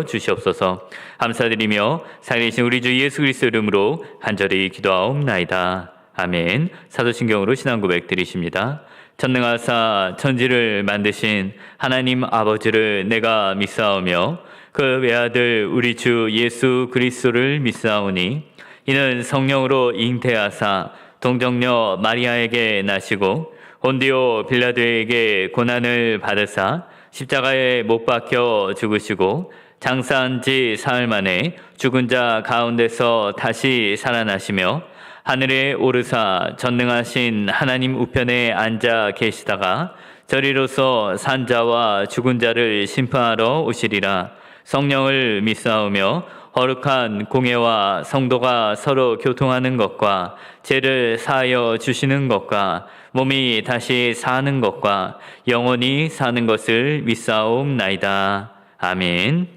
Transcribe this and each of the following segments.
주시옵소서. 감사드리며 살리신 우리 주 예수 그리스도 이름으로 간절히 기도하옵나이다. 아멘. 사도신경으로 신앙 고백 드리십니다. 전능하사 천지를 만드신 하나님 아버지를 내가 믿사오며 그 외아들 우리 주 예수 그리스도를 믿사오니 이는 성령으로 잉태하사 동정녀 마리아에게 나시고 본디오 빌라도에게 고난을 받으사 십자가에 못 박혀 죽으시고 장사한 지 사흘 만에 죽은 자 가운데서 다시 살아나시며 하늘에 오르사 전능하신 하나님 우편에 앉아 계시다가 저리로서 산 자와 죽은 자를 심판하러 오시리라. 성령을 믿사오며 거룩한 공예와 성도가 서로 교통하는 것과 죄를 사하여 주시는 것과 몸이 다시 사는 것과 영원히 사는 것을 믿사옵나이다. 아멘.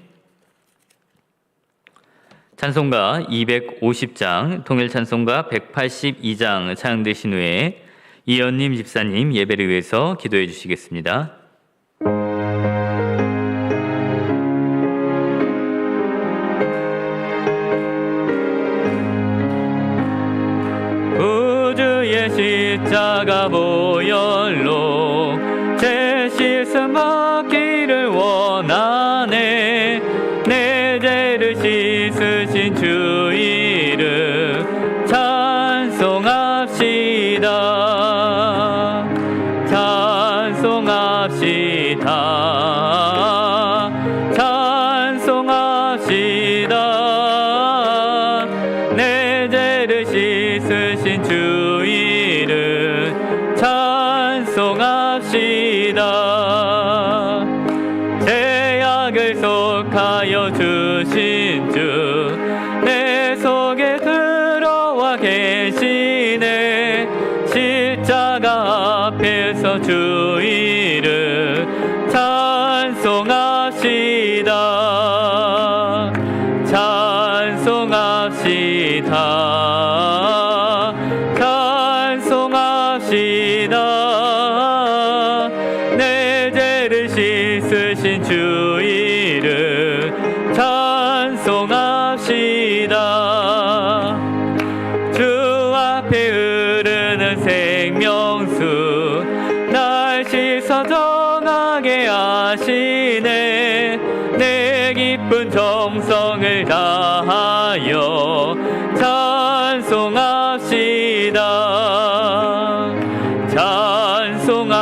찬송가 250장, 통일 찬송가 182장 찬양되신 후에 이연님 집사님 예배를 위해서 기도해 주시겠습니다. 구주의 십자가 보혈로 제 씻음 받기를 원하네. 내 죄를 씻으신 주 이름 찬송합시다. 찬송합시다. 찬송합시다. 내 죄를 씻으신 주 이름 찬송합시다. 죄악을 속하여 주신 주 내 속에 들어와 계시네. 십자가 앞에서 주 이름 찬송합시다. 찬송합시다. 찬송합시다. 내 죄를 씻으신 주 이름 찬송합시다. 주 앞에 흐르는 생명수 날 씻어 정하게 하시네. 내 기쁜 정성을 다하여 찬송합시다. 찬송합시다.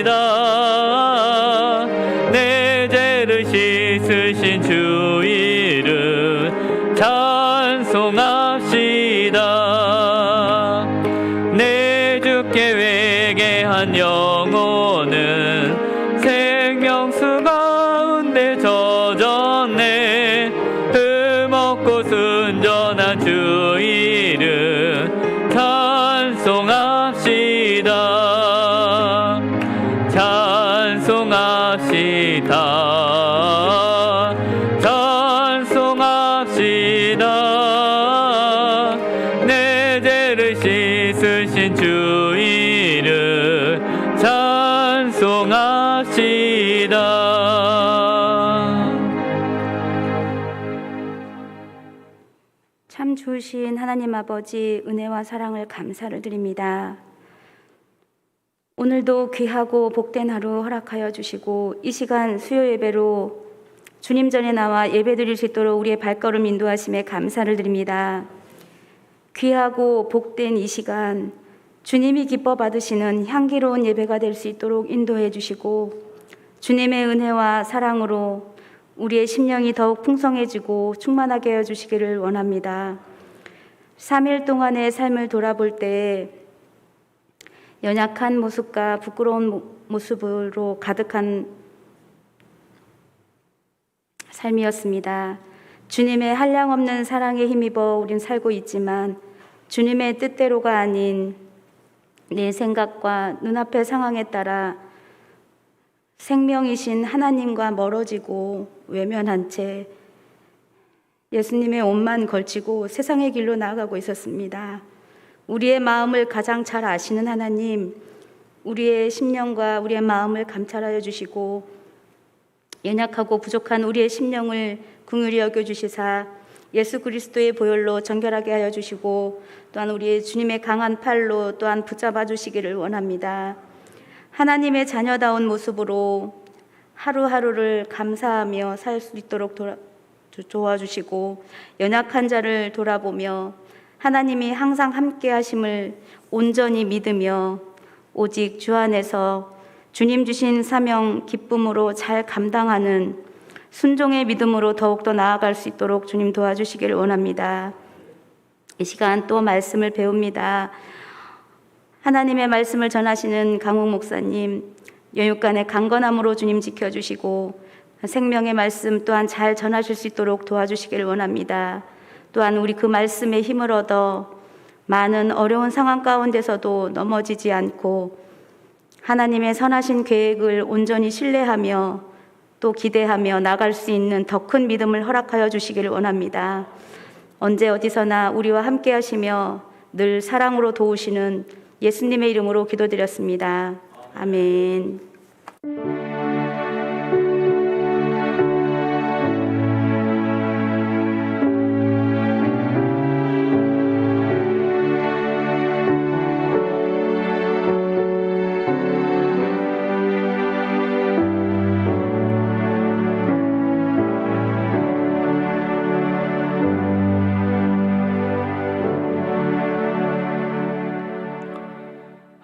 찬송합시다. 내 죄를 씻으신 주 이름 찬송합시다. 내 주께 회개한 영혼은 생명수 가운데 젖었네. 흠없고 순전한 주 이름 찬송합시다. 찬송합시다. 찬송합시다. 내 죄를 씻으신 주 이름 찬송합시다. 참 좋으신 하나님 아버지, 은혜와 사랑을 감사를 드립니다. 오늘도 귀하고 복된 하루 허락하여 주시고 이 시간 수요 예배로 주님 전에 나와 예배 드릴 수 있도록 우리의 발걸음 인도하심에 감사를 드립니다. 귀하고 복된 이 시간 주님이 기뻐 받으시는 향기로운 예배가 될 수 있도록 인도해 주시고 주님의 은혜와 사랑으로 우리의 심령이 더욱 풍성해지고 충만하게 하여 주시기를 원합니다. 3일 동안의 삶을 돌아볼 때 연약한 모습과 부끄러운 모습으로 가득한 삶이었습니다. 주님의 한량없는 사랑에 힘입어 우린 살고 있지만 주님의 뜻대로가 아닌 내 생각과 눈앞의 상황에 따라 생명이신 하나님과 멀어지고 외면한 채 예수님의 옷만 걸치고 세상의 길로 나아가고 있었습니다. 우리의 마음을 가장 잘 아시는 하나님, 우리의 심령과 우리의 마음을 감찰하여 주시고 연약하고 부족한 우리의 심령을 긍휼히 여겨 주시사 예수 그리스도의 보혈로 정결하게 하여 주시고 또한 우리의 주님의 강한 팔로 또한 붙잡아 주시기를 원합니다. 하나님의 자녀다운 모습으로 하루하루를 감사하며 살 수 있도록 도와주시고 연약한 자를 돌아보며 하나님이 항상 함께 하심을 온전히 믿으며 오직 주 안에서 주님 주신 사명 기쁨으로 잘 감당하는 순종의 믿음으로 더욱더 나아갈 수 있도록 주님 도와주시기를 원합니다. 이 시간 또 말씀을 배웁니다. 하나님의 말씀을 전하시는 강욱 목사님, 연육간의 강건함으로 주님 지켜주시고 생명의 말씀 또한 잘 전하실 수 있도록 도와주시기를 원합니다. 또한 우리 그 말씀에 힘을 얻어 많은 어려운 상황 가운데서도 넘어지지 않고 하나님의 선하신 계획을 온전히 신뢰하며 또 기대하며 나갈 수 있는 더 큰 믿음을 허락하여 주시기를 원합니다. 언제 어디서나 우리와 함께 하시며 늘 사랑으로 도우시는 예수님의 이름으로 기도드렸습니다. 아멘.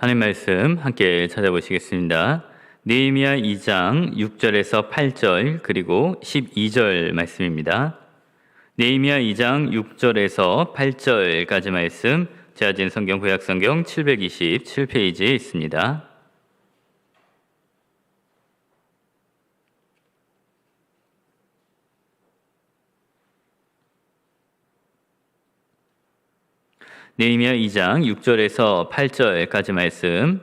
하나님 말씀 함께 찾아보시겠습니다. 느헤미야 2장 6절에서 8절 그리고 12절 말씀입니다. 느헤미야 2장 6절에서 8절까지 말씀 제아진 성경 구약성경 727페이지에 있습니다. 느헤미야 2장 6절에서 8절까지 말씀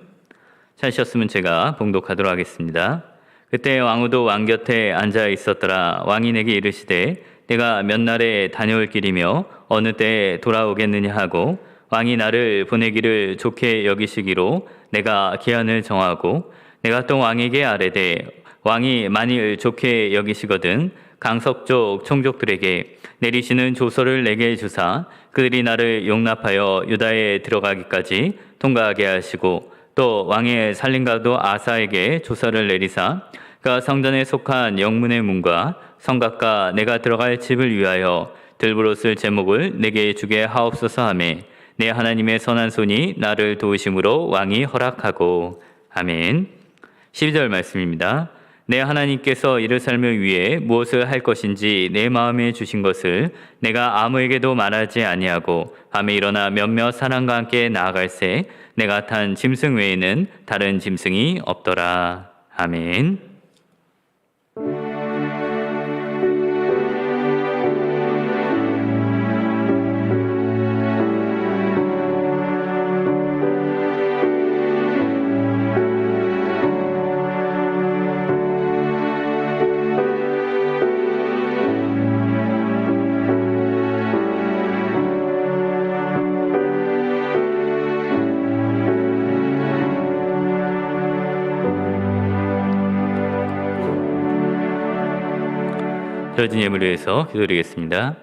찾으셨으면 제가 봉독하도록 하겠습니다. 그때 왕후도 왕 곁에 앉아 있었더라. 왕이 내게 이르시되 내가 몇 날에 다녀올 길이며 어느 때에 돌아오겠느냐 하고 왕이 나를 보내기를 좋게 여기시기로 내가 기한을 정하고 내가 또 왕에게 아뢰되 왕이 만일 좋게 여기시거든 강석족 총족들에게 내리시는 조서를 내게 주사 그들이 나를 용납하여 유다에 들어가기까지 통과하게 하시고 또 왕의 살림가도 아사에게 조서를 내리사 그가 성전에 속한 영문의 문과 성곽과 내가 들어갈 집을 위하여 들부로 쓸 제목을 내게 주게 하옵소서 하며 내 하나님의 선한 손이 나를 도우심으로 왕이 허락하고 아멘. 12절 말씀입니다. 내 하나님께서 이를 살며 위해 무엇을 할 것인지 내 마음에 주신 것을 내가 아무에게도 말하지 아니하고 밤에 일어나 몇몇 사람과 함께 나아갈새 내가 탄 짐승 외에는 다른 짐승이 없더라. 아멘. 드려진 예물을 위해서 기도드리겠습니다.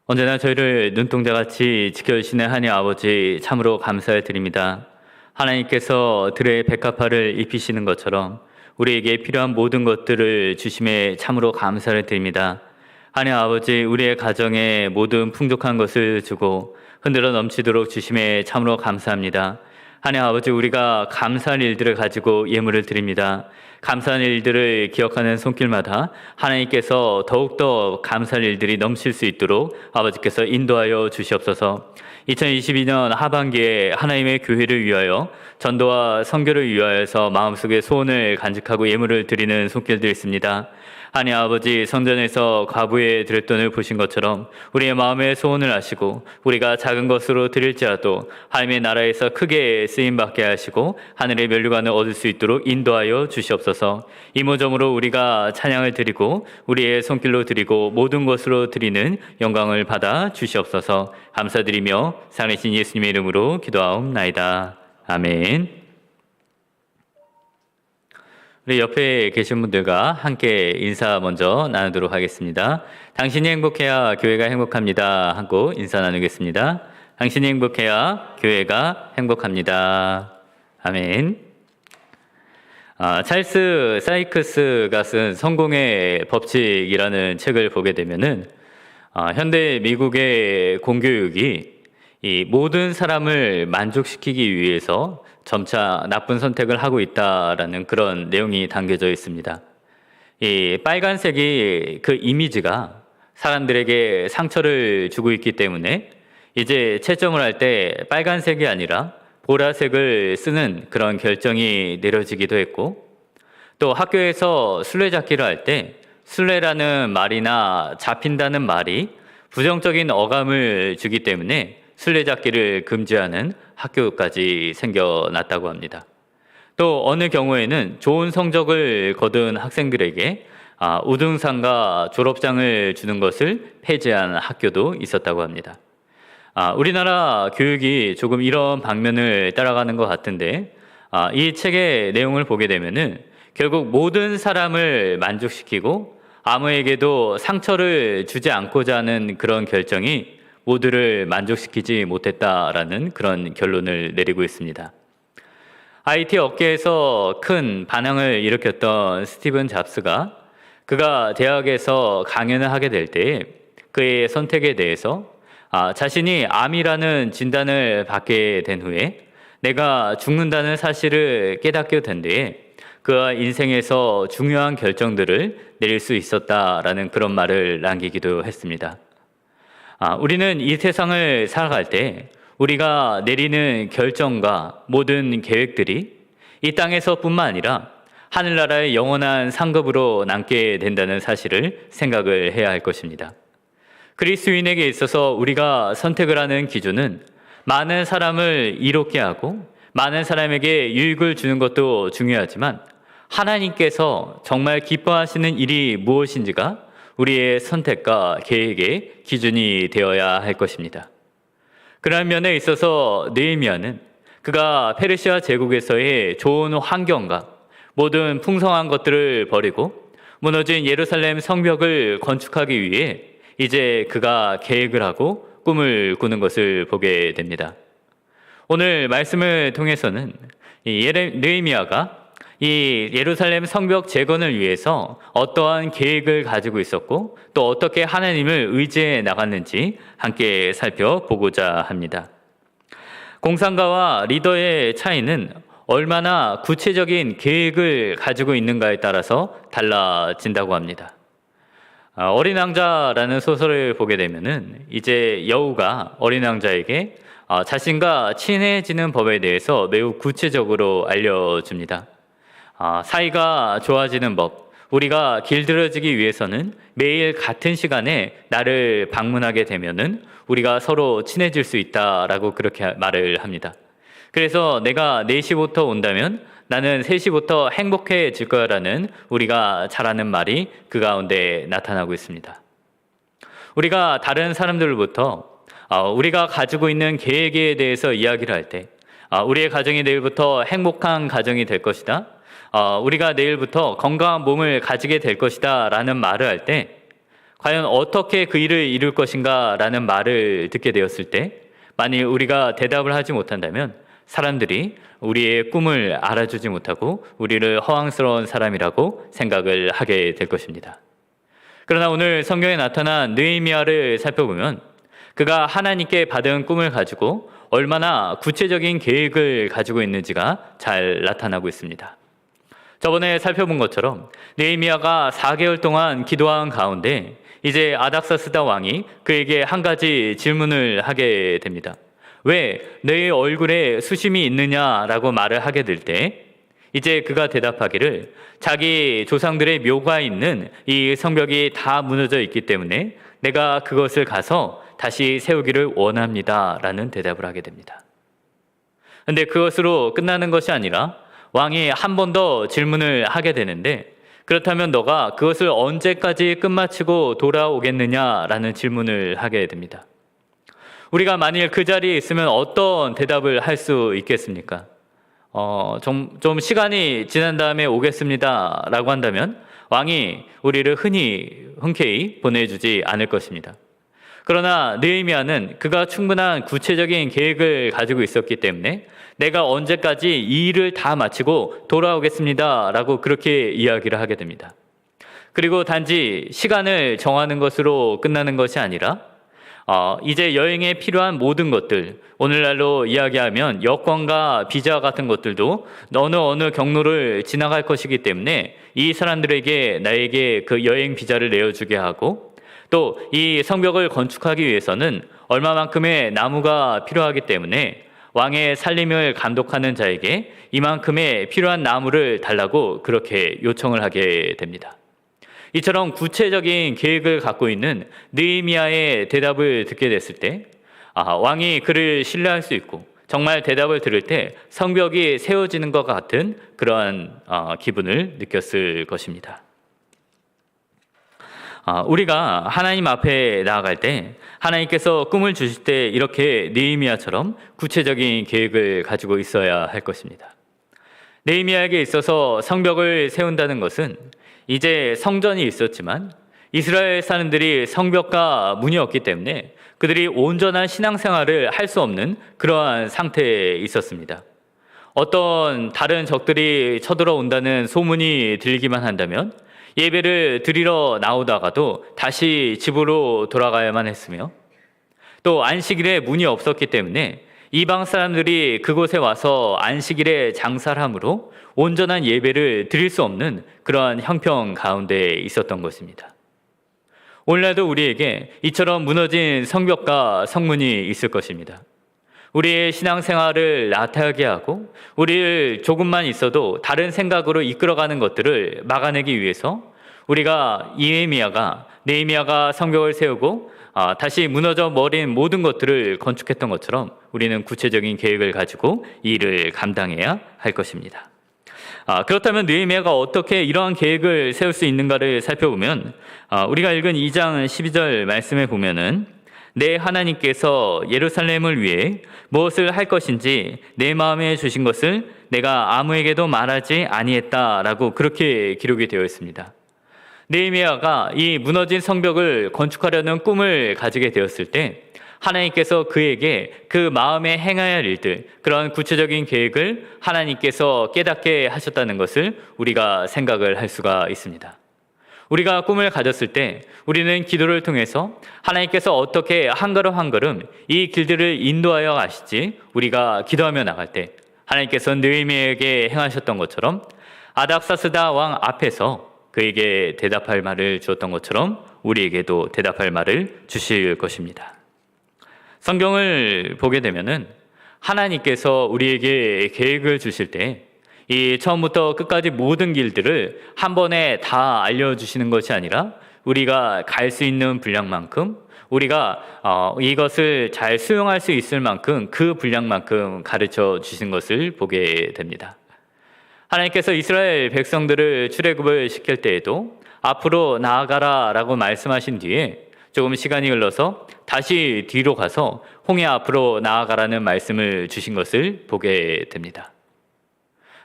언제나 저희를 눈동자같이 지켜주시는 하나님 아버지 참으로 감사드립니다. 하나님께서 들의 백합화를 입히시는 것처럼 우리에게 필요한 모든 것들을 주심에 참으로 감사를 드립니다. 하나님 아버지 우리의 가정에 모든 풍족한 것을 주고 흔들어 넘치도록 주심에 참으로 감사합니다. 하나님 아버지 우리가 감사한 일들을 가지고 예물을 드립니다. 감사한 일들을 기억하는 손길마다 하나님께서 더욱더 감사한 일들이 넘칠 수 있도록 아버지께서 인도하여 주시옵소서. 2022년 하반기에 하나님의 교회를 위하여 전도와 선교를 위하여서 마음속에 소원을 간직하고 예물을 드리는 손길들이 있습니다. 하나님 아버지 성전에서 과부의 드렸돈을 보신 것처럼 우리의 마음의 소원을 아시고 우리가 작은 것으로 드릴지라도 하나님의 나라에서 크게 쓰임받게 하시고 하늘의 면류관을 얻을 수 있도록 인도하여 주시옵소서. 이모저모로 우리가 찬양을 드리고 우리의 손길로 드리고 모든 것으로 드리는 영광을 받아 주시옵소서. 감사드리며 살아계신 예수님의 이름으로 기도하옵나이다. 아멘. 우리 옆에 계신 분들과 함께 인사 먼저 나누도록 하겠습니다. 당신이 행복해야 교회가 행복합니다 하고 인사 나누겠습니다. 당신이 행복해야 교회가 행복합니다. 아멘. 찰스 사이크스가 쓴 성공의 법칙이라는 책을 보게 되면은 현대 미국의 공교육이 이 모든 사람을 만족시키기 위해서 점차 나쁜 선택을 하고 있다라는 그런 내용이 담겨져 있습니다. 이 빨간색이 그 이미지가 사람들에게 상처를 주고 있기 때문에 이제 채점을 할 때 빨간색이 아니라 보라색을 쓰는 그런 결정이 내려지기도 했고, 또 학교에서 술래잡기를 할 때 술래라는 말이나 잡힌다는 말이 부정적인 어감을 주기 때문에 술래잡기를 금지하는 학교까지 생겨났다고 합니다. 또 어느 경우에는 좋은 성적을 거둔 학생들에게 우등상과 졸업장을 주는 것을 폐지한 학교도 있었다고 합니다. 우리나라 교육이 조금 이런 방면을 따라가는 것 같은데, 이 책의 내용을 보게 되면은 결국 모든 사람을 만족시키고 아무에게도 상처를 주지 않고자 하는 그런 결정이 모두를 만족시키지 못했다라는 그런 결론을 내리고 있습니다. IT 업계에서 큰 반향을 일으켰던 스티븐 잡스가 그가 대학에서 강연을 하게 될 때 그의 선택에 대해서 자신이 암이라는 진단을 받게 된 후에 내가 죽는다는 사실을 깨닫게 된 뒤에 그가 인생에서 중요한 결정들을 내릴 수 있었다라는 그런 말을 남기기도 했습니다. 우리는 이 세상을 살아갈 때 우리가 내리는 결정과 모든 계획들이 이 땅에서뿐만 아니라 하늘나라의 영원한 상급으로 남게 된다는 사실을 생각을 해야 할 것입니다. 그리스도인에게 있어서 우리가 선택을 하는 기준은 많은 사람을 이롭게 하고 많은 사람에게 유익을 주는 것도 중요하지만 하나님께서 정말 기뻐하시는 일이 무엇인지가 우리의 선택과 계획의 기준이 되어야 할 것입니다. 그런 면에 있어서 느헤미야는 그가 페르시아 제국에서의 좋은 환경과 모든 풍성한 것들을 버리고 무너진 예루살렘 성벽을 건축하기 위해 이제 그가 계획을 하고 꿈을 꾸는 것을 보게 됩니다. 오늘 말씀을 통해서는 느헤미야가 이 예루살렘 성벽 재건을 위해서 어떠한 계획을 가지고 있었고 또 어떻게 하나님을 의지해 나갔는지 함께 살펴보고자 합니다. 공상가와 리더의 차이는 얼마나 구체적인 계획을 가지고 있는가에 따라서 달라진다고 합니다. 어린 왕자라는 소설을 보게 되면은 이제 여우가 어린 왕자에게 자신과 친해지는 법에 대해서 매우 구체적으로 알려줍니다. 사이가 좋아지는 법, 우리가 길들여지기 위해서는 매일 같은 시간에 나를 방문하게 되면은 우리가 서로 친해질 수 있다라고 그렇게 말을 합니다. 그래서 내가 4시부터 온다면 나는 3시부터 행복해질 거야라는 우리가 잘 아는 말이 그 가운데 나타나고 있습니다. 우리가 다른 사람들로부터 우리가 가지고 있는 계획에 대해서 이야기를 할 때 우리의 가정이 내일부터 행복한 가정이 될 것이다. 우리가 내일부터 건강한 몸을 가지게 될 것이다 라는 말을 할 때 과연 어떻게 그 일을 이룰 것인가 라는 말을 듣게 되었을 때 만일 우리가 대답을 하지 못한다면 사람들이 우리의 꿈을 알아주지 못하고 우리를 허황스러운 사람이라고 생각을 하게 될 것입니다. 그러나 오늘 성경에 나타난 느헤미야를 살펴보면 그가 하나님께 받은 꿈을 가지고 얼마나 구체적인 계획을 가지고 있는지가 잘 나타나고 있습니다. 저번에 살펴본 것처럼 느헤미야가 4개월 동안 기도한 가운데 이제 아닥사스다 왕이 그에게 한 가지 질문을 하게 됩니다. 왜 너의 얼굴에 수심이 있느냐라고 말을 하게 될 때 이제 그가 대답하기를 자기 조상들의 묘가 있는 이 성벽이 다 무너져 있기 때문에 내가 그것을 가서 다시 세우기를 원합니다 라는 대답을 하게 됩니다. 그런데 그것으로 끝나는 것이 아니라 왕이 한 번 더 질문을 하게 되는데 그렇다면 너가 그것을 언제까지 끝마치고 돌아오겠느냐라는 질문을 하게 됩니다. 우리가 만일 그 자리에 있으면 어떤 대답을 할 수 있겠습니까? 좀 시간이 지난 다음에 오겠습니다라고 한다면 왕이 우리를 흔쾌히 보내주지 않을 것입니다. 그러나 느헤미야는 그가 충분한 구체적인 계획을 가지고 있었기 때문에 내가 언제까지 이 일을 다 마치고 돌아오겠습니다라고 그렇게 이야기를 하게 됩니다. 그리고 단지 시간을 정하는 것으로 끝나는 것이 아니라 이제 여행에 필요한 모든 것들, 오늘날로 이야기하면 여권과 비자 같은 것들도 어느 경로를 지나갈 것이기 때문에 이 사람들에게 나에게 그 여행 비자를 내어주게 하고 또 이 성벽을 건축하기 위해서는 얼마만큼의 나무가 필요하기 때문에 왕의 살림을 감독하는 자에게 이만큼의 필요한 나무를 달라고 그렇게 요청을 하게 됩니다. 이처럼 구체적인 계획을 갖고 있는 느헤미야의 대답을 듣게 됐을 때 왕이 그를 신뢰할 수 있고 정말 대답을 들을 때 성벽이 세워지는 것 같은 그러한 기분을 느꼈을 것입니다. 우리가 하나님 앞에 나아갈 때 하나님께서 꿈을 주실 때 이렇게 느헤미야처럼 구체적인 계획을 가지고 있어야 할 것입니다. 느헤미야에게 있어서 성벽을 세운다는 것은 이제 성전이 있었지만 이스라엘 사람들이 성벽과 문이 없기 때문에 그들이 온전한 신앙생활을 할 수 없는 그러한 상태에 있었습니다. 어떤 다른 적들이 쳐들어온다는 소문이 들리기만 한다면 예배를 드리러 나오다가도 다시 집으로 돌아가야만 했으며 또 안식일에 문이 없었기 때문에 이방 사람들이 그곳에 와서 안식일에 장사를 함으로 온전한 예배를 드릴 수 없는 그러한 형편 가운데 있었던 것입니다. 오늘날도 우리에게 이처럼 무너진 성벽과 성문이 있을 것입니다. 우리의 신앙생활을 나타나게 하고 우리를 조금만 있어도 다른 생각으로 이끌어가는 것들을 막아내기 위해서 우리가 느헤미야가 성벽을 세우고 다시 무너져 버린 모든 것들을 건축했던 것처럼 우리는 구체적인 계획을 가지고 이 일을 감당해야 할 것입니다. 그렇다면 느헤미야가 어떻게 이러한 계획을 세울 수 있는가를 살펴보면 우리가 읽은 2장 12절 말씀에 보면은 내 하나님께서 예루살렘을 위해 무엇을 할 것인지 내 마음에 주신 것을 내가 아무에게도 말하지 아니했다라고 그렇게 기록이 되어 있습니다. 느헤미야가 이 무너진 성벽을 건축하려는 꿈을 가지게 되었을 때 하나님께서 그에게 그 마음에 행해야 할 일들, 그런 구체적인 계획을 하나님께서 깨닫게 하셨다는 것을 우리가 생각을 할 수가 있습니다. 우리가 꿈을 가졌을 때 우리는 기도를 통해서 하나님께서 어떻게 한 걸음 한 걸음 이 길들을 인도하여 가실지 우리가 기도하며 나갈 때 하나님께서 느헤미야에게 행하셨던 것처럼 아닥사스다 왕 앞에서 그에게 대답할 말을 주었던 것처럼 우리에게도 대답할 말을 주실 것입니다. 성경을 보게 되면은 하나님께서 우리에게 계획을 주실 때 이 처음부터 끝까지 모든 길들을 한 번에 다 알려주시는 것이 아니라 우리가 갈 수 있는 분량만큼 우리가 이것을 잘 수용할 수 있을 만큼 그 분량만큼 가르쳐 주신 것을 보게 됩니다. 하나님께서 이스라엘 백성들을 출애굽을 시킬 때에도 앞으로 나아가라 라고 말씀하신 뒤에 조금 시간이 흘러서 다시 뒤로 가서 홍해 앞으로 나아가라는 말씀을 주신 것을 보게 됩니다.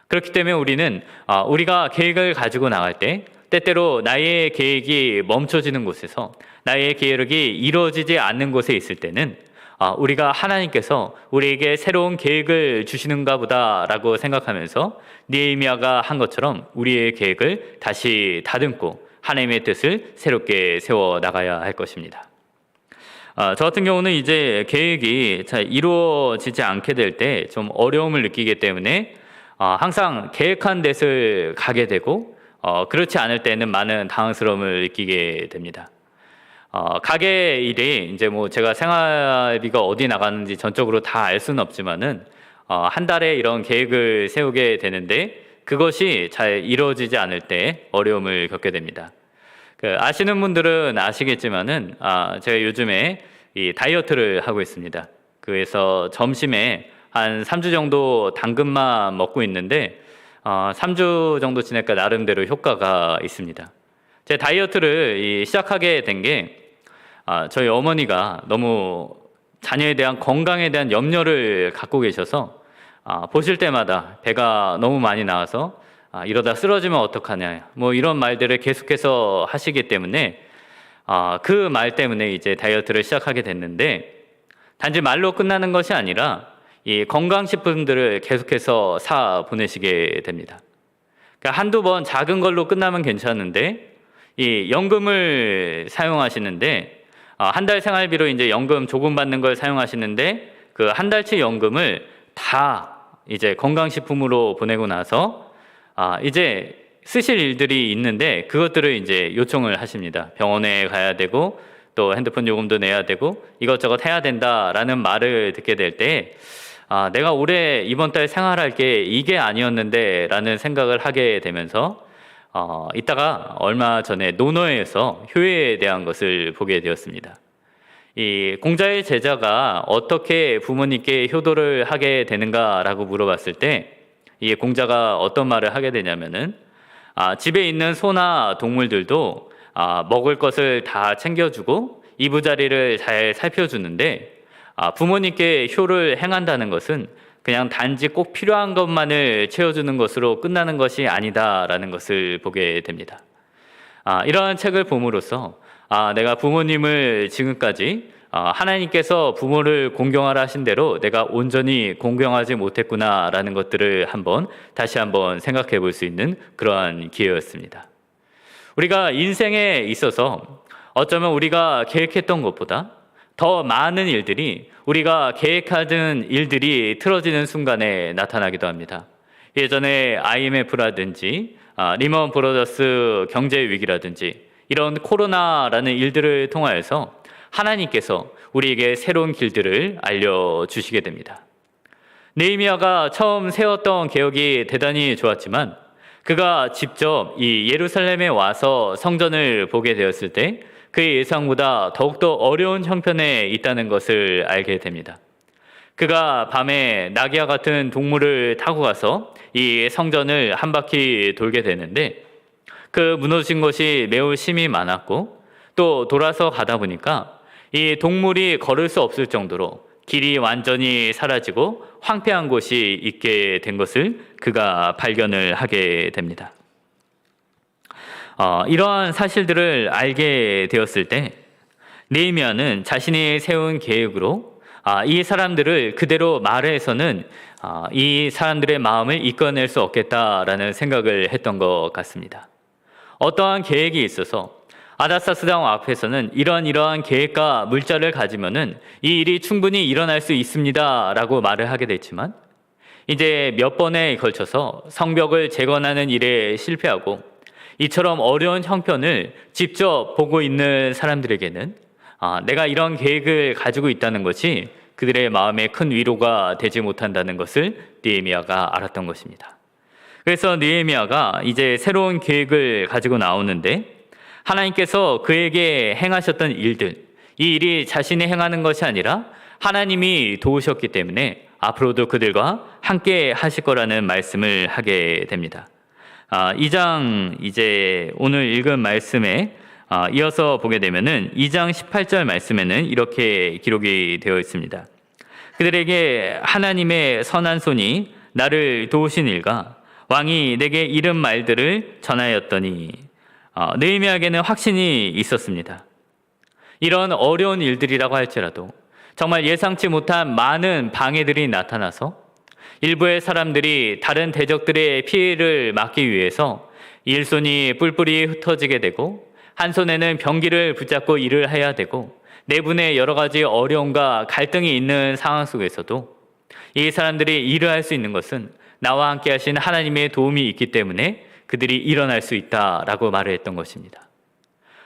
그렇기 때문에 우리는 우리가 계획을 가지고 나갈 때 때때로 나의 계획이 멈춰지는 곳에서 나의 계획이 이루어지지 않는 곳에 있을 때는 우리가 하나님께서 우리에게 새로운 계획을 주시는가 보다라고 생각하면서 느헤미야가 한 것처럼 우리의 계획을 다시 다듬고 하나님의 뜻을 새롭게 세워 나가야 할 것입니다. 저 같은 경우는 이제 계획이 잘 이루어지지 않게 될 때 좀 어려움을 느끼기 때문에 항상 계획한 데를 가게 되고 그렇지 않을 때는 많은 당황스러움을 느끼게 됩니다. 가게 일이 이제 뭐 제가 생활비가 어디 나가는지 전적으로 다 알 수는 없지만은 한 달에 이런 계획을 세우게 되는데 그것이 잘 이루어지지 않을 때 어려움을 겪게 됩니다. 아시는 분들은 아시겠지만은 제가 요즘에 이 다이어트를 하고 있습니다. 그래서 점심에 한 3주 정도 당근만 먹고 있는데 3주 정도 지나니까 나름대로 효과가 있습니다. 제 다이어트를 시작하게 된 게 저희 어머니가 너무 자녀에 대한 건강에 대한 염려를 갖고 계셔서 보실 때마다 배가 너무 많이 나와서 이러다 쓰러지면 어떡하냐, 뭐 이런 말들을 계속해서 하시기 때문에 그 말 때문에 이제 다이어트를 시작하게 됐는데, 단지 말로 끝나는 것이 아니라 이 건강식품들을 계속해서 사 보내시게 됩니다. 그러니까 한두 번 작은 걸로 끝나면 괜찮은데, 이 연금을 사용하시는데 한 달 생활비로 이제 연금 조금 받는 걸 사용하시는데, 그 한 달치 연금을 다 이제 건강식품으로 보내고 나서 이제 쓰실 일들이 있는데 그것들을 이제 요청을 하십니다. 병원에 가야 되고 또 핸드폰 요금도 내야 되고 이것저것 해야 된다라는 말을 듣게 될 때, 내가 올해 이번 달 생활할 게 이게 아니었는데 라는 생각을 하게 되면서 이따가 얼마 전에 논어에서 효에에 대한 것을 보게 되었습니다. 이 공자의 제자가 어떻게 부모님께 효도를 하게 되는가라고 물어봤을 때, 이 공자가 어떤 말을 하게 되냐면은 집에 있는 소나 동물들도 먹을 것을 다 챙겨주고 이부자리를 잘 살펴주는데, 부모님께 효를 행한다는 것은 그냥 단지 꼭 필요한 것만을 채워주는 것으로 끝나는 것이 아니다라는 것을 보게 됩니다. 이러한 책을 봄으로써 내가 부모님을 지금까지 하나님께서 부모를 공경하라 하신 대로 내가 온전히 공경하지 못했구나라는 것들을 다시 한번 생각해 볼 수 있는 그러한 기회였습니다. 우리가 인생에 있어서 어쩌면 우리가 계획했던 것보다 더 많은 일들이, 우리가 계획하던 일들이 틀어지는 순간에 나타나기도 합니다. 예전에 IMF라든지 리먼 브로더스 경제 위기라든지 이런 코로나라는 일들을 통하여서 하나님께서 우리에게 새로운 길들을 알려주시게 됩니다. 느헤미야가 처음 세웠던 개혁이 대단히 좋았지만 그가 직접 이 예루살렘에 와서 성전을 보게 되었을 때 그의 예상보다 더욱더 어려운 형편에 있다는 것을 알게 됩니다. 그가 밤에 나귀와 같은 동물을 타고 가서 이 성전을 한 바퀴 돌게 되는데, 그 무너진 것이 매우 심이 많았고 또 돌아서 가다 보니까 이 동물이 걸을 수 없을 정도로 길이 완전히 사라지고 황폐한 곳이 있게 된 것을 그가 발견을 하게 됩니다. 이러한 사실들을 알게 되었을 때 느헤미야는 자신이 세운 계획으로 이 사람들을 그대로 말해서는 이 사람들의 마음을 이끌어낼 수 없겠다라는 생각을 했던 것 같습니다. 어떠한 계획이 있어서 아다사스다 왕 앞에서는 이러한 계획과 물자를 가지면은 이 일이 충분히 일어날 수 있습니다 라고 말을 하게 됐지만, 이제 몇 번에 걸쳐서 성벽을 재건하는 일에 실패하고 이처럼 어려운 형편을 직접 보고 있는 사람들에게는 내가 이런 계획을 가지고 있다는 것이 그들의 마음에 큰 위로가 되지 못한다는 것을 느헤미야가 알았던 것입니다. 그래서 느헤미야가 이제 새로운 계획을 가지고 나오는데, 하나님께서 그에게 행하셨던 일들, 이 일이 자신이 행하는 것이 아니라 하나님이 도우셨기 때문에 앞으로도 그들과 함께 하실 거라는 말씀을 하게 됩니다. 2장 이제 오늘 읽은 말씀에 이어서 보게 되면은 2장 18절 말씀에는 이렇게 기록이 되어 있습니다. 그들에게 하나님의 선한 손이 나를 도우신 일과 왕이 내게 이른 말들을 전하였더니, 느헤미야에게는 확신이 있었습니다. 이런 어려운 일들이라고 할지라도 정말 예상치 못한 많은 방해들이 나타나서 일부의 사람들이 다른 대적들의 피해를 막기 위해서 일손이 뿔뿔이 흩어지게 되고, 한 손에는 병기를 붙잡고 일을 해야 되고, 내분의 여러 가지 어려움과 갈등이 있는 상황 속에서도 이 사람들이 일을 할 수 있는 것은 나와 함께 하신 하나님의 도움이 있기 때문에 그들이 일어날 수 있다라고 말을 했던 것입니다.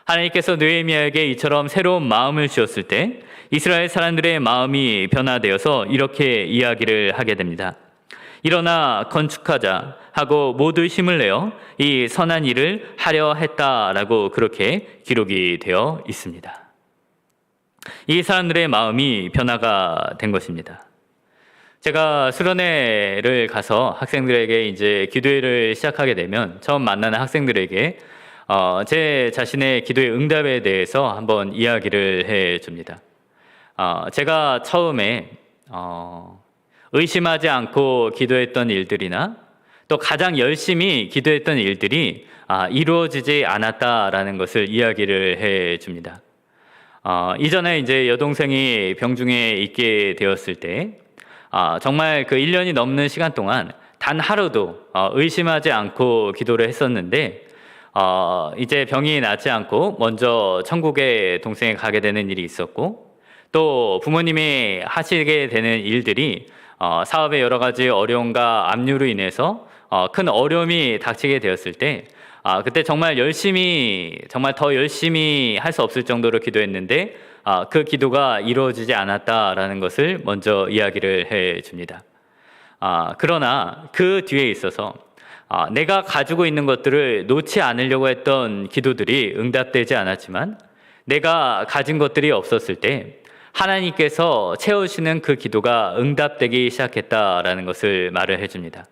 하나님께서 느헤미야에게 이처럼 새로운 마음을 주었을 때 이스라엘 사람들의 마음이 변화되어서 이렇게 이야기를 하게 됩니다. 일어나 건축하자 하고 모두 힘을 내어 이 선한 일을 하려 했다라고 그렇게 기록이 되어 있습니다. 이 사람들의 마음이 변화가 된 것입니다. 제가 수련회를 가서 학생들에게 이제 기도회를 시작하게 되면 처음 만나는 학생들에게 제 자신의 기도의 응답에 대해서 한번 이야기를 해 줍니다. 제가 처음에 의심하지 않고 기도했던 일들이나 또 가장 열심히 기도했던 일들이 이루어지지 않았다라는 것을 이야기를 해 줍니다. 이전에 이제 여동생이 병중에 있게 되었을 때 정말 그 1년이 넘는 시간 동안 단 하루도 의심하지 않고 기도를 했었는데 이제 병이 낫지 않고 먼저 천국에 동생이 가게 되는 일이 있었고 또 부모님이 하시게 되는 일들이 사업의 여러 가지 어려움과 압류로 인해서 큰 어려움이 닥치게 되었을 때 그때 정말 더 열심히 할 수 없을 정도로 기도했는데 그 기도가 이루어지지 않았다라는 것을 먼저 이야기를 해 줍니다. 그러나 그 뒤에 있어서 내가 가지고 있는 것들을 놓지 않으려고 했던 기도들이 응답되지 않았지만 내가 가진 것들이 없었을 때 하나님께서 채우시는 그 기도가 응답되기 시작했다라는 것을 말을 해줍니다.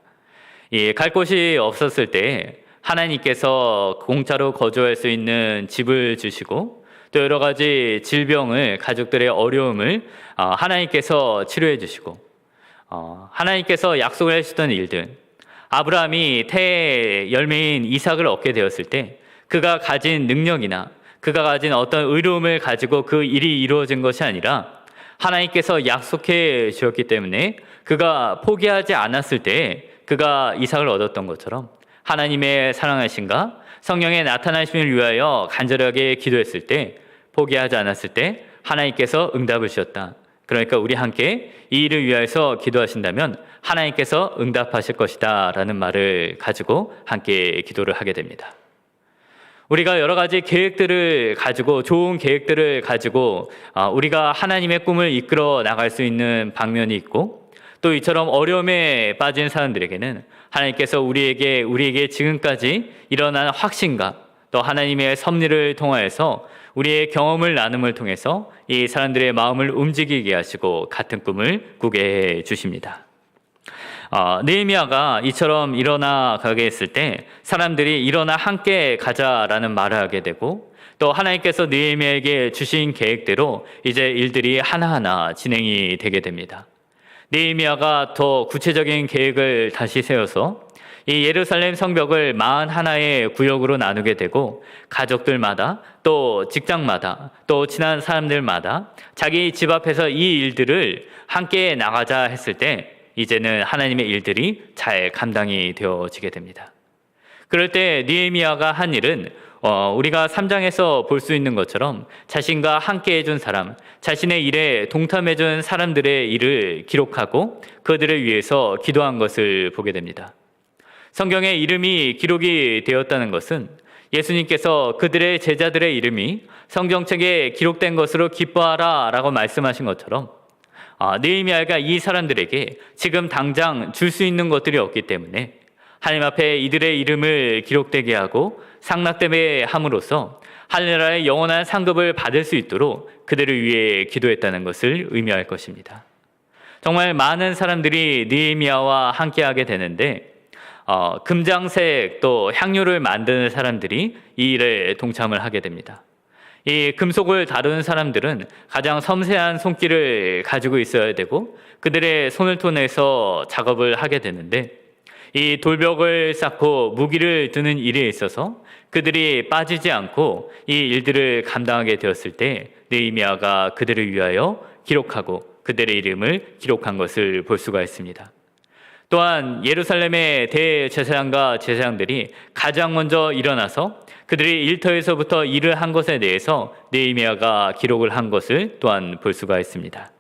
갈 곳이 없었을 때 하나님께서 공짜로 거주할 수 있는 집을 주시고 또 여러 가지 질병을 가족들의 어려움을 하나님께서 치료해 주시고 하나님께서 약속을 해주셨던 일들 아브라함이 태의 열매인 이삭을 얻게 되었을 때 그가 가진 능력이나 그가 가진 어떤 의로움을 가지고 그 일이 이루어진 것이 아니라 하나님께서 약속해 주셨기 때문에 그가 포기하지 않았을 때 그가 이삭을 얻었던 것처럼 하나님의 사랑하심과 성령의 나타나심을 위하여 간절하게 기도했을 때 포기하지 않았을 때 하나님께서 응답을 주셨다. 그러니까 우리 함께 이 일을 위해서 기도하신다면 하나님께서 응답하실 것이다 라는 말을 가지고 함께 기도를 하게 됩니다. 우리가 여러 가지 계획들을 가지고 좋은 계획들을 가지고 우리가 하나님의 꿈을 이끌어 나갈 수 있는 방면이 있고 또 이처럼 어려움에 빠진 사람들에게는 하나님께서 우리에게 지금까지 일어난 확신과 또 하나님의 섭리를 통하여서 우리의 경험을 나눔을 통해서 이 사람들의 마음을 움직이게 하시고 같은 꿈을 꾸게 해 주십니다. 느헤미야가 이처럼 일어나 가게 했을 때 사람들이 일어나 함께 가자라는 말을 하게 되고 또 하나님께서 느헤미야에게 주신 계획대로 이제 일들이 하나하나 진행이 되게 됩니다. 느헤미야가 더 구체적인 계획을 다시 세워서 이 예루살렘 성벽을 41의 구역으로 나누게 되고 가족들마다 또 직장마다 또 친한 사람들마다 자기 집 앞에서 이 일들을 함께 나가자 했을 때 이제는 하나님의 일들이 잘 감당이 되어지게 됩니다. 그럴 때 느헤미야가 한 일은 우리가 3장에서 볼 수 있는 것처럼 자신과 함께 해준 사람, 자신의 일에 동참해준 사람들의 일을 기록하고 그들을 위해서 기도한 것을 보게 됩니다. 성경에 이름이 기록이 되었다는 것은 예수님께서 그들의 제자들의 이름이 성경책에 기록된 것으로 기뻐하라 라고 말씀하신 것처럼 느헤미야가 이 사람들에게 지금 당장 줄 수 있는 것들이 없기 때문에 하나님 앞에 이들의 이름을 기록되게 하고 상납되게 함으로써 하늘나라의 영원한 상급을 받을 수 있도록 그들을 위해 기도했다는 것을 의미할 것입니다. 정말 많은 사람들이 느헤미야와 함께하게 되는데 금장색 또 향료를 만드는 사람들이 이 일에 동참을 하게 됩니다. 이 금속을 다루는 사람들은 가장 섬세한 손길을 가지고 있어야 되고 그들의 손을 통해서 작업을 하게 되는데 이 돌벽을 쌓고 무기를 드는 일에 있어서 그들이 빠지지 않고 이 일들을 감당하게 되었을 때 느헤미야가 그들을 위하여 기록하고 그들의 이름을 기록한 것을 볼 수가 있습니다. 또한 예루살렘의 대제사장과 제사장들이 가장 먼저 일어나서 그들이 일터에서부터 일을 한 것에 대해서 느헤미야가 기록을 한 것을 또한 볼 수가 있습니다.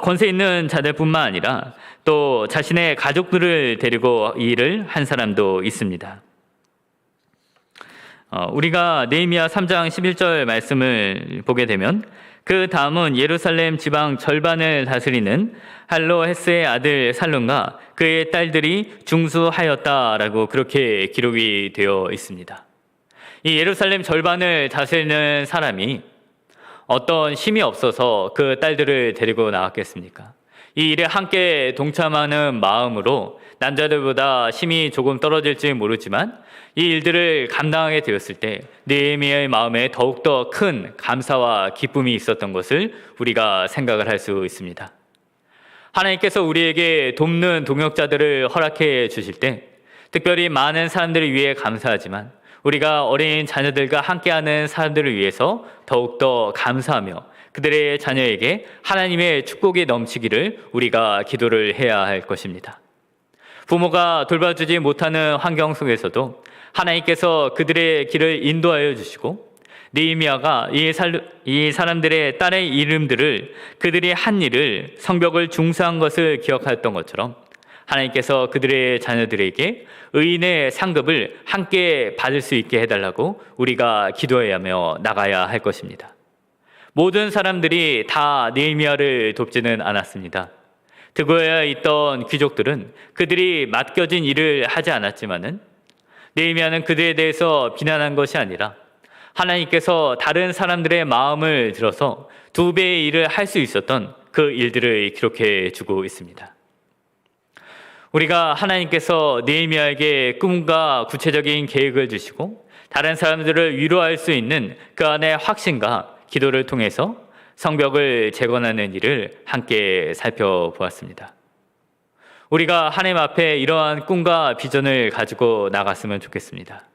권세 있는 자들뿐만 아니라 또 자신의 가족들을 데리고 이 일을 한 사람도 있습니다. 우리가 느헤미야 3장 11절 말씀을 보게 되면 그 다음은 예루살렘 지방 절반을 다스리는 할로헤스의 아들 살룸과 그의 딸들이 중수하였다라고 그렇게 기록이 되어 있습니다. 이 예루살렘 절반을 다스리는 사람이 어떤 힘이 없어서 그 딸들을 데리고 나왔겠습니까? 이 일에 함께 동참하는 마음으로 남자들보다 힘이 조금 떨어질지 모르지만 이 일들을 감당하게 되었을 때 느헤미야의 마음에 더욱더 큰 감사와 기쁨이 있었던 것을 우리가 생각을 할 수 있습니다. 하나님께서 우리에게 돕는 동역자들을 허락해 주실 때 특별히 많은 사람들을 위해 감사하지만 우리가 어린 자녀들과 함께하는 사람들을 위해서 더욱더 감사하며 그들의 자녀에게 하나님의 축복이 넘치기를 우리가 기도를 해야 할 것입니다. 부모가 돌봐주지 못하는 환경 속에서도 하나님께서 그들의 길을 인도하여 주시고 느헤미야가 이 사람들의 딸의 이름들을 그들이 한 일을 성벽을 중수한 것을 기억하였던 것처럼 하나님께서 그들의 자녀들에게 의인의 상급을 함께 받을 수 있게 해달라고 우리가 기도해야 하며 나가야 할 것입니다. 모든 사람들이 다 느헤미야를 돕지는 않았습니다. 드고야에 있던 귀족들은 그들이 맡겨진 일을 하지 않았지만은 느헤미야는 그들에 대해서 비난한 것이 아니라 하나님께서 다른 사람들의 마음을 들어서 2배의 일을 할 수 있었던 그 일들을 기록해 주고 있습니다. 우리가 하나님께서 느헤미야에게 꿈과 구체적인 계획을 주시고 다른 사람들을 위로할 수 있는 그 안에 확신과 기도를 통해서 성벽을 재건하는 일을 함께 살펴보았습니다. 우리가 하나님 앞에 이러한 꿈과 비전을 가지고 나갔으면 좋겠습니다.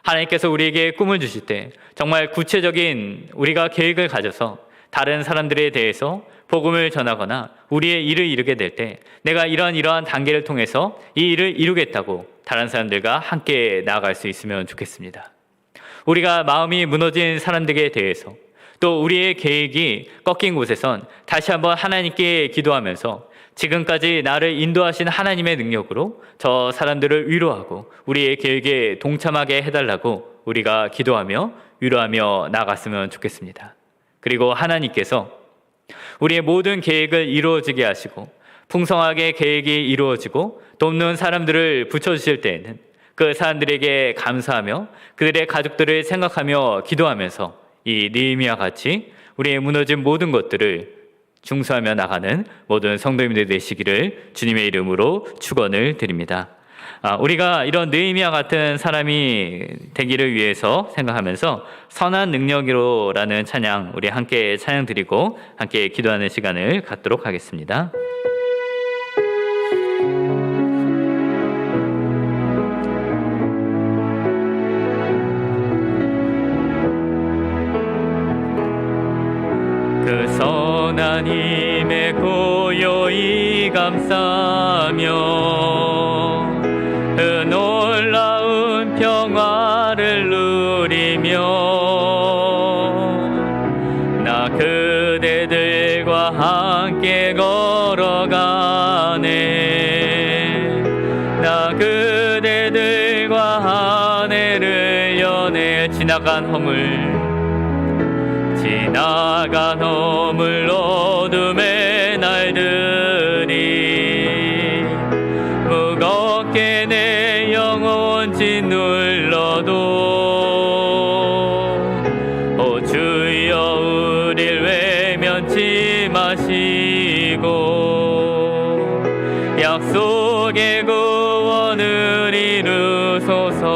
하나님께서 우리에게 꿈을 주실 때 정말 구체적인 우리가 계획을 가져서 다른 사람들에 대해서 복음을 전하거나 우리의 일을 이루게 될 때 내가 이러한 단계를 통해서 이 일을 이루겠다고 다른 사람들과 함께 나아갈 수 있으면 좋겠습니다. 우리가 마음이 무너진 사람들에 대해서 또 우리의 계획이 꺾인 곳에선 다시 한번 하나님께 기도하면서 지금까지 나를 인도하신 하나님의 능력으로 저 사람들을 위로하고 우리의 계획에 동참하게 해달라고 우리가 기도하며 위로하며 나아갔으면 좋겠습니다. 그리고 하나님께서 우리의 모든 계획을 이루어지게 하시고 풍성하게 계획이 이루어지고 돕는 사람들을 붙여주실 때에는 그 사람들에게 감사하며 그들의 가족들을 생각하며 기도하면서 이 느헤미야 같이 우리의 무너진 모든 것들을 중수하며 나가는 모든 성도님들 되시기를 주님의 이름으로 축원을 드립니다. 우리가 이런 느헤미야 같은 사람이 되기를 위해서 생각하면서 선한 능력으로라는 찬양 우리 함께 찬양 드리고 함께 기도하는 시간을 갖도록 하겠습니다. 그 선한 힘에 고요히 감싸며 그 놀라운 평화를 누리며 나 그대들과 함께 걸어가네. 나 그대들과 한 해를 연애 지나간 허물 어둠의 날들이 무겁게 내 영혼 짓눌러도 오 주여 우릴 외면치 마시고 약속의 구원을 이루소서.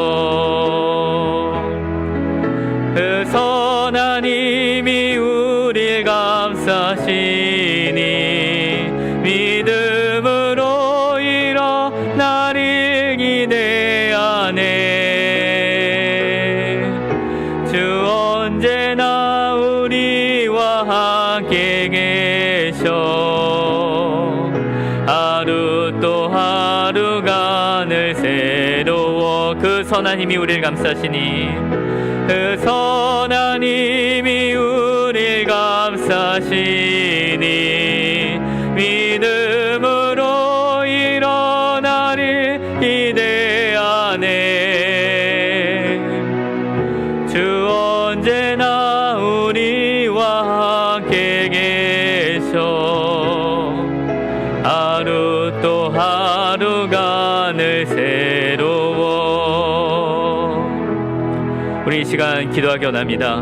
그 선한 힘이 우릴 감싸시니 믿음으로 일어나를 기대하네. 주 언제나 우리와 함께 계셔 하루 또 하루가 늘 새로워. 그 선한 힘이 우리를 감싸시니 그 선한 힘이 우릴 감싸시니 믿음으로 일어나를 기대하네. 주 언제나 우리와 함께 계셔 하루 또 하루가 늘 새로워. 우리 이 시간 기도하기 원합니다.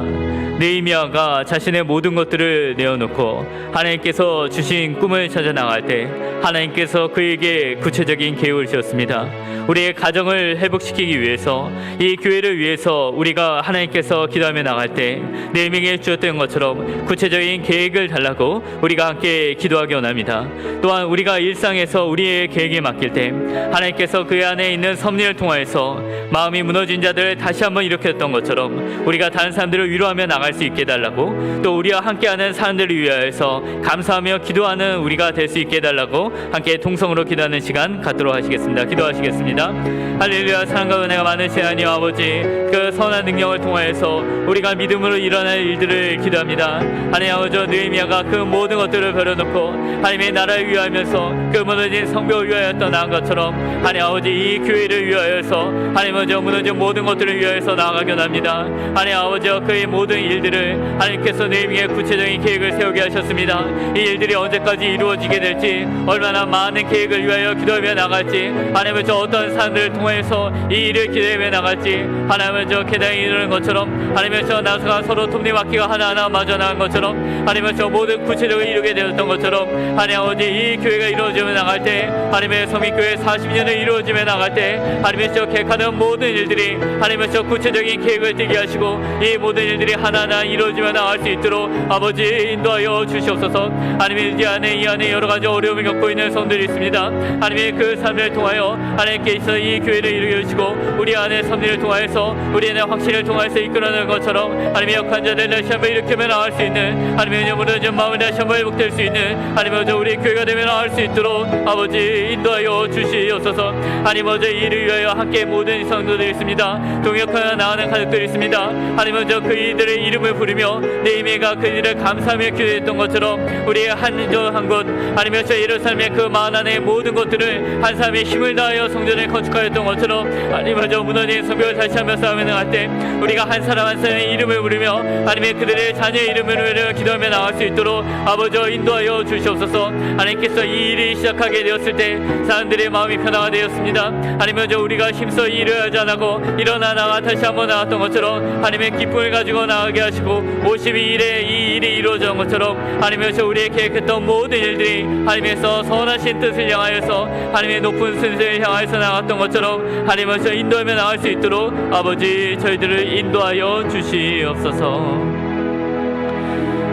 느헤미야가 자신의 모든 것들을 내어놓고 하나님께서 주신 꿈을 찾아 나갈 때 하나님께서 그에게 구체적인 계획을 주셨습니다. 우리의 가정을 회복시키기 위해서, 이 교회를 위해서 우리가 하나님께서 기도하며 나갈 때 네명에게 주셨던 것처럼 구체적인 계획을 달라고 우리가 함께 기도하기 원합니다. 또한 우리가 일상에서 우리의 계획에 맡길 때 하나님께서 그 안에 있는 섭리를 통하여서 마음이 무너진 자들을 다시 한번 일으켰던 것처럼 우리가 다른 사람들을 위로하며 나갈 수 있게 해달라고, 또 우리와 함께하는 사람들을 위하여서 감사하며 기도하는 우리가 될 수 있게 해달라고 함께 통성으로 기도하는 시간 갖도록 하시겠습니다. 기도하시겠습니다. 할렐루야. 사랑과 은혜가 많으신 하나님 아버지, 그 선한 능력을 통하여서 우리가 믿음으로 일어날 일들을 기도합니다. 하나님 아버지, 느헤미야가 그 모든 것들을 버려놓고 하나님의 나라를 위하면서 그 무너진 성벽을 위하여 떠나간 것처럼 하나님 아버지, 이 교회를 위하여서 하나님 아버지 무너진 모든 것들을 위하여서 나아가게 합니다. 하나님 아버지, 그의 모든 일들을 하나님께서 느헤미야의 구체적인 계획을 세우게 하셨습니다. 이 일들이 언제까지 이루어지게 될지, 얼마나 많은 계획을 위하여 기도하며 나갈지, 하나님 아버지 어떤 사람들을 통해서 이 일을 기도하며 나갈지, 하나님 아버지 계단에 이르는 것처럼 하나님 아버지 나서가 서로 톱니바퀴가 하나하나 맞아 나간 것처럼 하나님 아버지 모든 구체적으로 이루게 되었던 것처럼 하나님 아버지 이 교회가 이루어지며 나갈 때, 하나님의 성민교회 40년을 이루어지며 나갈 때 하나님 아버지 계획하는 모든 일들이 하나님 아버지 구체적인 계획을 띠게 하시고 이 모든 일들이 하나하나 이루어지며 나갈 수 있도록 아버지 인도하여 주시옵소서. 하나님 이 안에 여러 가지 어려움을 겪고 있는 성들이 있습니다. 하나님의 그 삶을 통하여 하나님께서 이 교회를 이루게 주시고 우리 안에 섭리를 통하여서 우리 안에 확신을 통하여서 이끌어내는 것처럼 하나님의 역한 자들 다시 한번 일으키며 나갈 수 있는, 하나님의 무너진 마음을 다시 한번 회복될 수 있는 하나님 우리 교회가 되며 나갈 수 있도록 아버지 인도하여 주시옵소서. 하나님 어제 이를 위하여 함께 모든 성도들이 있습니다. 동역하여 나가는 가족들이 있습니다. 하나님 먼저 그 이들의 이름을 부르며 네헤미야가 그 일을 감사하며 기도했던 것처럼 우리의 한곳 하나님 저 예루살렘의 그 마을 안의 모든 것들을 한 사람의 힘을 다하여 성전을 건축하였던 것처럼 하나님 먼저 무너진 성벽을 다시 한번 싸우며 나갈 때 우리가 한 사람 한 사람의 이름을 부르며 하나님의 그들의 자녀의 이름을 부르며 기도하며 나갈 수 있도록 아버지 인도하여 주시옵소서. 하나님께서 이 일이 시작하게 되었을 때 사람들의 마음이 변화가 되었습니다. 하나님 먼저 우리가 힘써 이 일을 하지 않고 일어나 나가 다시 한번 나갔던 것처럼 하나님의 기쁨을 가지고 나가게 하시고 52일에 이 일이 이루어진 것처럼 하나님께서 우리의 계획했던 모든 일들이 하나님께서 선하신 뜻을 향하여서 하나님의 높은 순서를 향하여서 나갔던 것처럼 하나님께서 인도하며 나갈 수 있도록 아버지 저희들을 인도하여 주시옵소서.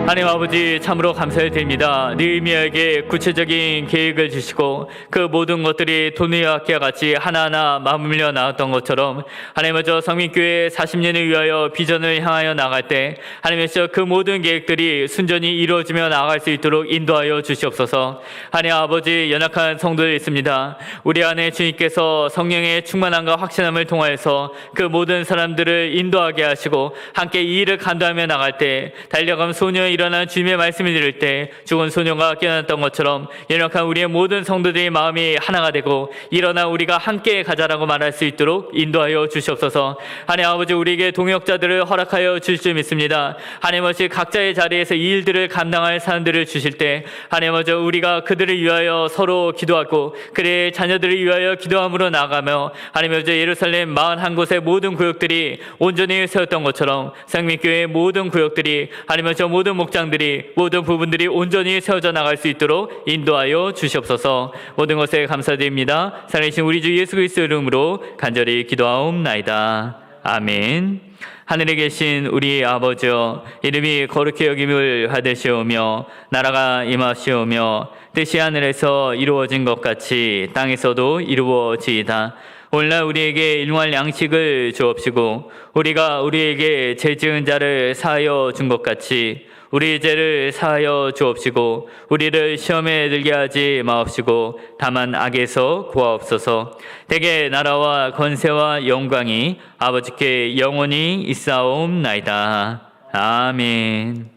하나님 아버지 참으로 감사를 드립니다. 느헤미야에게 구체적인 계획을 주시고 그 모든 것들이 도니아키와 같이 하나하나 맞물려 나왔던 것처럼 하나님 저 성민교회 40년을 위하여 비전을 향하여 나갈 때 하나님께서 그 모든 계획들이 순전히 이루어지며 나아갈 수 있도록 인도하여 주시옵소서. 하나님 아버지 연약한 성도들이 있습니다. 우리 안에 주님께서 성령의 충만함과 확신함을 통하여서 그 모든 사람들을 인도하게 하시고 함께 이 일을 감당하며 나갈 때 달려가면 소녀의 일어나 주님의 말씀을 들을 때 죽은 소녀가 깨어났던 것처럼 연약한 우리의 모든 성도들의 마음이 하나가 되고 일어나 우리가 함께 가자라고 말할 수 있도록 인도하여 주시옵소서. 하나님 아버지 우리에게 동역자들을 허락하여 주실 줄 믿습니다. 하나님 아버지 각자의 자리에서 이 일들을 감당할 사람들을 주실 때 하나님 아버지 우리가 그들을 위하여 서로 기도하고 그의 자녀들을 위하여 기도함으로 나아가며 하나님 아버지 예루살렘 41곳의 모든 구역들이 온전히 세웠던 것처럼 생명교회의 모든 구역들이 하나님 아버지 모든 목장들이 모든 부분들이 온전히 세워져 나갈 수 있도록 인도하여 주시옵소서. 모든 것에 감사드립니다. 살아계신 우리 주 예수 그리스도 이름으로 간절히 기도하옵나이다. 아멘. 하늘에 계신 우리 아버지여, 이름이 거룩히 여김을 받으시오며 나라가 임하시오며 뜻이 하늘에서 이루어진 것 같이 땅에서도 이루어지이다. 오늘날 우리에게 일용할 양식을 주옵시고 우리가 우리에게 죄 지은 자를 사하여 준 것 같이 우리 죄를 사하여 주옵시고 우리를 시험에 들게 하지 마옵시고 다만 악에서 구하옵소서. 대개 나라와 권세와 영광이 아버지께 영원히 있사옵나이다. 아멘.